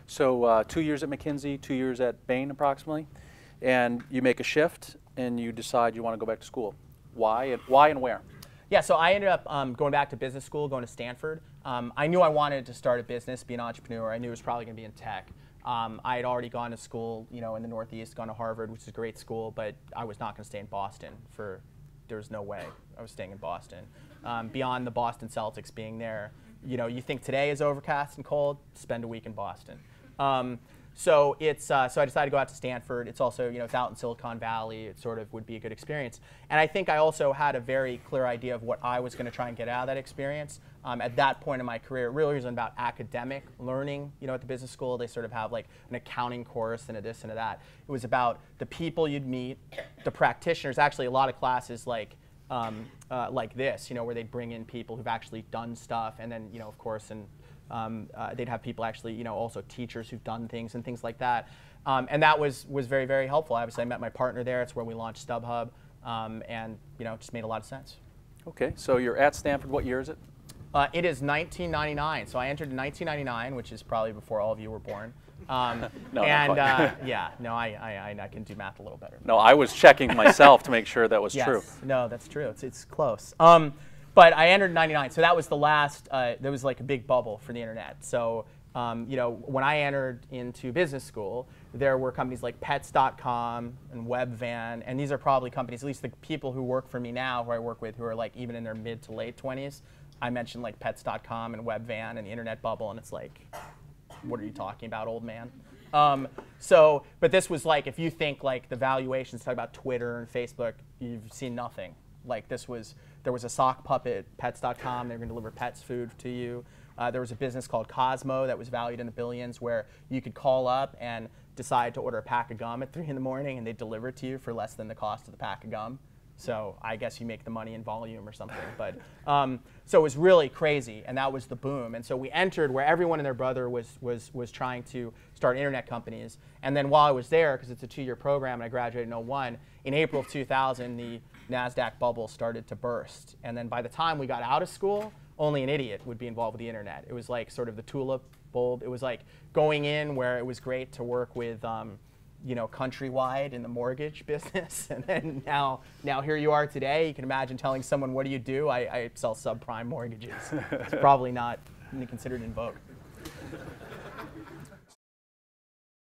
So 2 years at McKinsey, 2 years at Bain approximately, and you make a shift and you decide you want to go back to school. Why and where? Yeah, so I ended up going back to business school, going to Stanford. I knew I wanted to start a business, be an entrepreneur. I knew it was probably going to be in tech. I had already gone to school, in the Northeast, gone to Harvard, which is a great school, but I was not going to stay in Boston. There was no way I was staying in Boston. Beyond the Boston Celtics being there, you think today is overcast and cold, spend a week in Boston. So I decided to go out to Stanford. It's also, it's out in Silicon Valley. It sort of would be a good experience. And I think I also had a very clear idea of what I was going to try and get out of that experience. At that point in my career, it really wasn't about academic learning. At the business school, they sort of have like an accounting course and a this and a that. It was about the people you'd meet, the practitioners. Actually, a lot of classes like this, where they'd bring in people who've actually done stuff, and then, of course, and they'd have people actually, also teachers who've done things and things like that. And that was very, very helpful. Obviously, I met my partner there. It's where we launched Stubhub, and it just made a lot of sense. Okay, so you're at Stanford. What year is it? It is 1999. So I entered in 1999, which is probably before all of you were born. No, and not quite. yeah, no, I can do math a little better. No, I was checking myself to make sure that was true. No, that's true. It's close. But I entered in 99, so that was the last. There was like a big bubble for the internet. So when I entered into business school, there were companies like Pets.com and Webvan, and these are probably companies, at least the people who work for me now, who I work with, who are like even in their mid to late 20s. I mentioned like Pets.com and Webvan and the internet bubble, and it's like, what are you talking about, old man? But this was like, if you think like the valuations, talk about Twitter and Facebook, you've seen nothing. Like there was a sock puppet, Pets.com, they were going to deliver pets food to you. There was a business called Cosmo that was valued in the billions, where you could call up and decide to order a pack of gum at 3 in the morning, and they'd deliver it to you for less than the cost of the pack of gum. So I guess you make the money in volume or something. But so it was really crazy, and that was the boom. And so we entered where everyone and their brother was trying to start internet companies. And then while I was there, because it's a 2-year program, and I graduated in 2001, in April of 2000, the NASDAQ bubble started to burst. And then by the time we got out of school, only an idiot would be involved with the internet. It was like sort of the tulip bulb. It was like going in where it was great to work with Countrywide in the mortgage business, and then now here you are today. You can imagine telling someone, what do you do? I sell subprime mortgages. It's probably not considered in vogue.